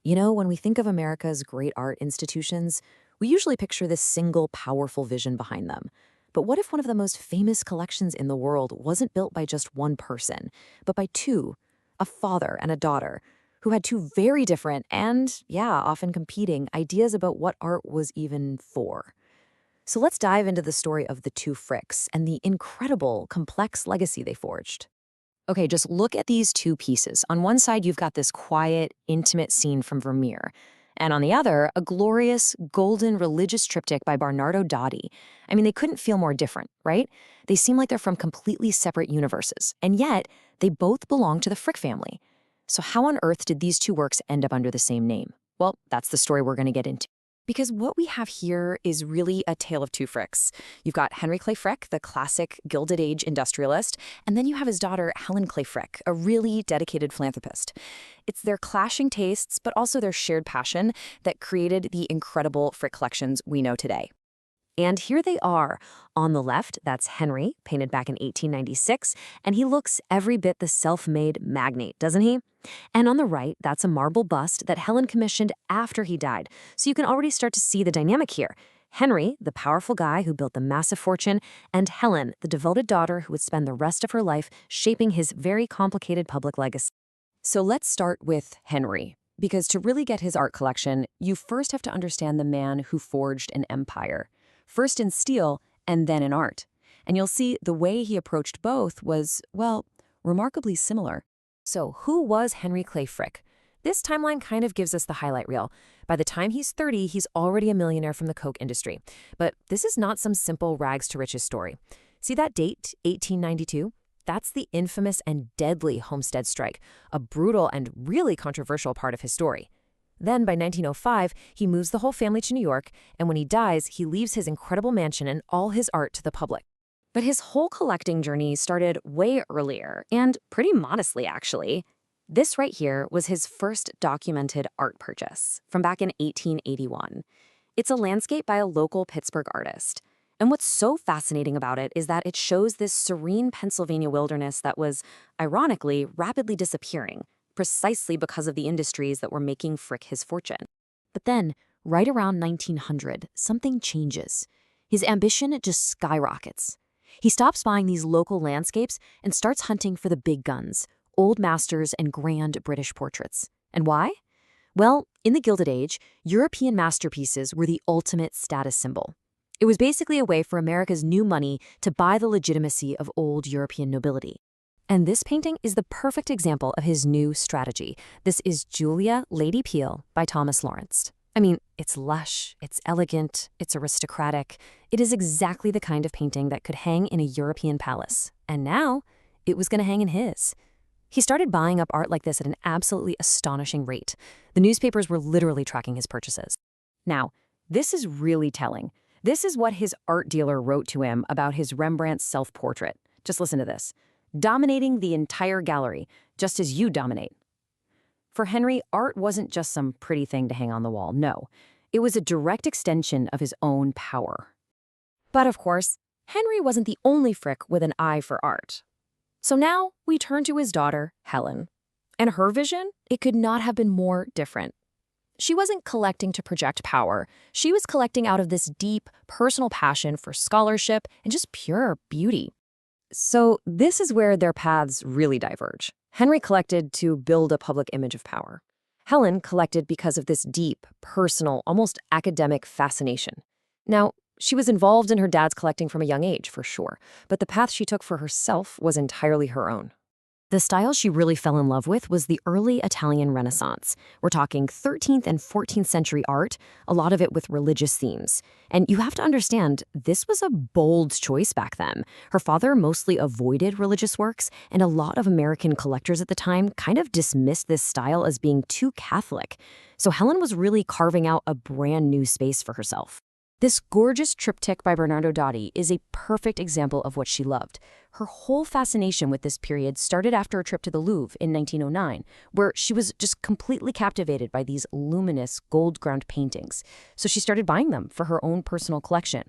You know, when we think of America's great art institutions, we usually picture this single powerful vision behind them. But what if one of the most famous collections in the world wasn't built by just one person, but by two, a father and a daughter, who had two very different and, yeah, often competing ideas about what art was even for? So let's dive into the story of the two Fricks and the incredible, complex legacy they forged. Okay, just look at these two pieces. On one side, you've got this quiet, intimate scene from Vermeer. And on the other, a glorious, golden religious triptych by Bernardo Dotti. I mean, they couldn't feel more different, right? They seem like they're from completely separate universes. And yet, they both belong to the Frick family. So how on earth did these two works end up under the same name? Well, that's the story we're going to get into. Because what we have here is really a tale of two Fricks. You've got Henry Clay Frick, the classic Gilded Age industrialist, and then you have his daughter, Helen Clay Frick, a really dedicated philanthropist. It's their clashing tastes, but also their shared passion that created the incredible Frick collections we know today. And here they are. On the left, that's Henry, painted back in 1896, and he looks every bit the self-made magnate, doesn't he? And on the right, that's a marble bust that Helen commissioned after he died, so you can already start to see the dynamic here. Henry, the powerful guy who built the massive fortune, and Helen, the devoted daughter who would spend the rest of her life shaping his very complicated public legacy. So let's start with Henry, because to really get his art collection, you first have to understand the man who forged an empire. First in steel, and then in art. And you'll see the way he approached both was, well, remarkably similar. So who was Henry Clay Frick? This timeline kind of gives us the highlight reel. By the time he's 30, he's already a millionaire from the Coke industry. But this is not some simple rags to riches story. See that date, 1892? That's the infamous and deadly Homestead Strike, a brutal and really controversial part of his story. Then, by 1905, he moves the whole family to New York, and when he dies, he leaves his incredible mansion and all his art to the public. But his whole collecting journey started way earlier, and pretty modestly, actually. This right here was his first documented art purchase, from back in 1881. It's a landscape by a local Pittsburgh artist. And what's so fascinating about it is that it shows this serene Pennsylvania wilderness that was, ironically, rapidly disappearing, precisely because of the industries that were making Frick his fortune. But then, right around 1900, something changes. His ambition just skyrockets. He stops buying these local landscapes and starts hunting for the big guns, old masters and grand British portraits. And why? Well, in the Gilded Age, European masterpieces were the ultimate status symbol. It was basically a way for America's new money to buy the legitimacy of old European nobility. And this painting is the perfect example of his new strategy. This is Julia, Lady Peel by Thomas Lawrence. I mean, it's lush, it's elegant, it's aristocratic. It is exactly the kind of painting that could hang in a European palace. And now, it was going to hang in his. He started buying up art like this at an absolutely astonishing rate. The newspapers were literally tracking his purchases. Now, this is really telling. This is what his art dealer wrote to him about his Rembrandt self-portrait. Just listen to this. Dominating the entire gallery, just as you dominate. For Henry, art wasn't just some pretty thing to hang on the wall. No, it was a direct extension of his own power. But of course, Henry wasn't the only Frick with an eye for art. So now we turn to his daughter, Helen. And her vision, it could not have been more different. She wasn't collecting to project power. She was collecting out of this deep, personal passion for scholarship and just pure beauty. So this is where their paths really diverge. Henry collected to build a public image of power. Helen collected because of this deep, personal, almost academic fascination. Now, she was involved in her dad's collecting from a young age, for sure, but the path she took for herself was entirely her own. The style she really fell in love with was the early Italian Renaissance. We're talking 13th and 14th century art, a lot of it with religious themes. And you have to understand, this was a bold choice back then. Her father mostly avoided religious works, and a lot of American collectors at the time kind of dismissed this style as being too Catholic. So Helen was really carving out a brand new space for herself. This gorgeous triptych by Bernardo Dotti is a perfect example of what she loved. Her whole fascination with this period started after a trip to the Louvre in 1909, where she was just completely captivated by these luminous, gold-ground paintings. So she started buying them for her own personal collection.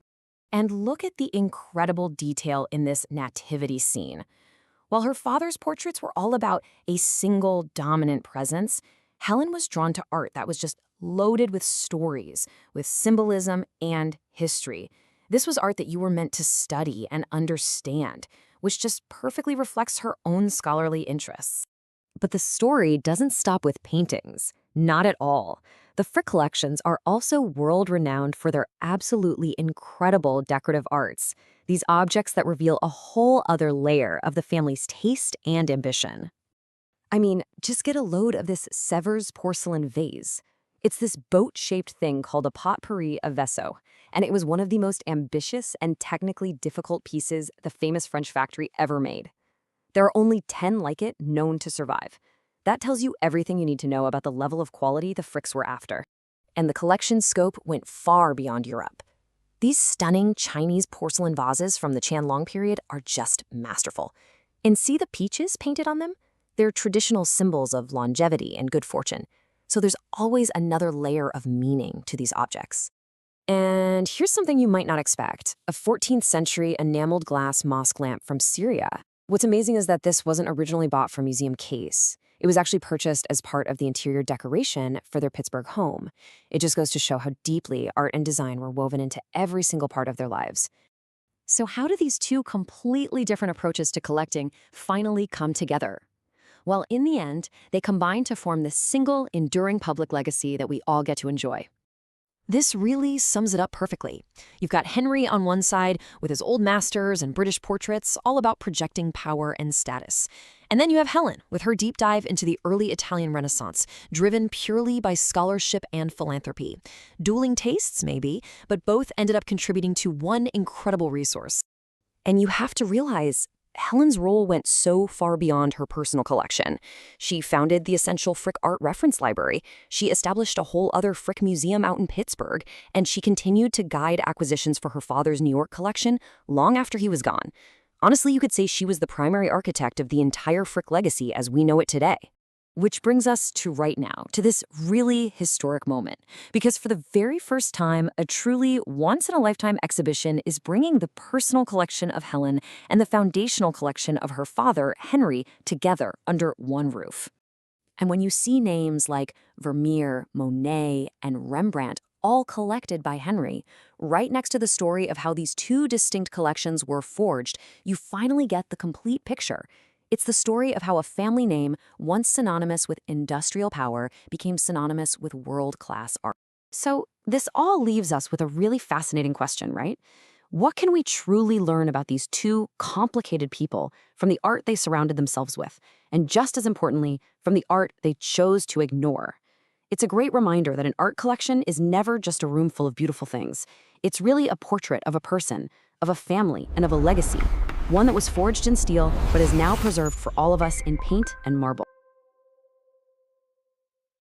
And look at the incredible detail in this nativity scene. While her father's portraits were all about a single dominant presence, Helen was drawn to art that was just loaded with stories, with symbolism and history. This was art that you were meant to study and understand, which just perfectly reflects her own scholarly interests. But the story doesn't stop with paintings. Not at all. The Frick collections are also world-renowned for their absolutely incredible decorative arts, these objects that reveal a whole other layer of the family's taste and ambition. I mean, just get a load of this Sevres porcelain vase. It's this boat-shaped thing called a potpourri of Vesso, and it was one of the most ambitious and technically difficult pieces the famous French factory ever made. There are only 10 like it known to survive. That tells you everything you need to know about the level of quality the Fricks were after. And the collection's scope went far beyond Europe. These stunning Chinese porcelain vases from the Qianlong period are just masterful. And see the peaches painted on them? They're traditional symbols of longevity and good fortune. So there's always another layer of meaning to these objects. And here's something you might not expect: a 14th century enameled glass mosque lamp from Syria. What's amazing is that this wasn't originally bought for museum case. It was actually purchased as part of the interior decoration for their Pittsburgh home. It just goes to show how deeply art and design were woven into every single part of their lives. So how do these two completely different approaches to collecting finally come together? Well, in the end, they combine to form this single, enduring public legacy that we all get to enjoy. This really sums it up perfectly. You've got Henry on one side with his old masters and British portraits, all about projecting power and status. And then you have Helen with her deep dive into the early Italian Renaissance, driven purely by scholarship and philanthropy. Dueling tastes, maybe, but both ended up contributing to one incredible resource. And you have to realize, Helen's role went so far beyond her personal collection. She founded the Essential Frick Art Reference Library, she established a whole other Frick museum out in Pittsburgh, and she continued to guide acquisitions for her father's New York collection long after he was gone. Honestly, you could say she was the primary architect of the entire Frick legacy as we know it today. Which brings us to right now, to this really historic moment. Because for the very first time, a truly once-in-a-lifetime exhibition is bringing the personal collection of Helen and the foundational collection of her father, Henry, together under one roof. And when you see names like Vermeer, Monet, and Rembrandt all collected by Henry, right next to the story of how these two distinct collections were forged, you finally get the complete picture. It's the story of how a family name, once synonymous with industrial power, became synonymous with world-class art. So this all leaves us with a really fascinating question, right? What can we truly learn about these two complicated people from the art they surrounded themselves with, and just as importantly, from the art they chose to ignore? It's a great reminder that an art collection is never just a room full of beautiful things. It's really a portrait of a person, of a family, and of a legacy. One that was forged in steel, but is now preserved for all of us in paint and marble.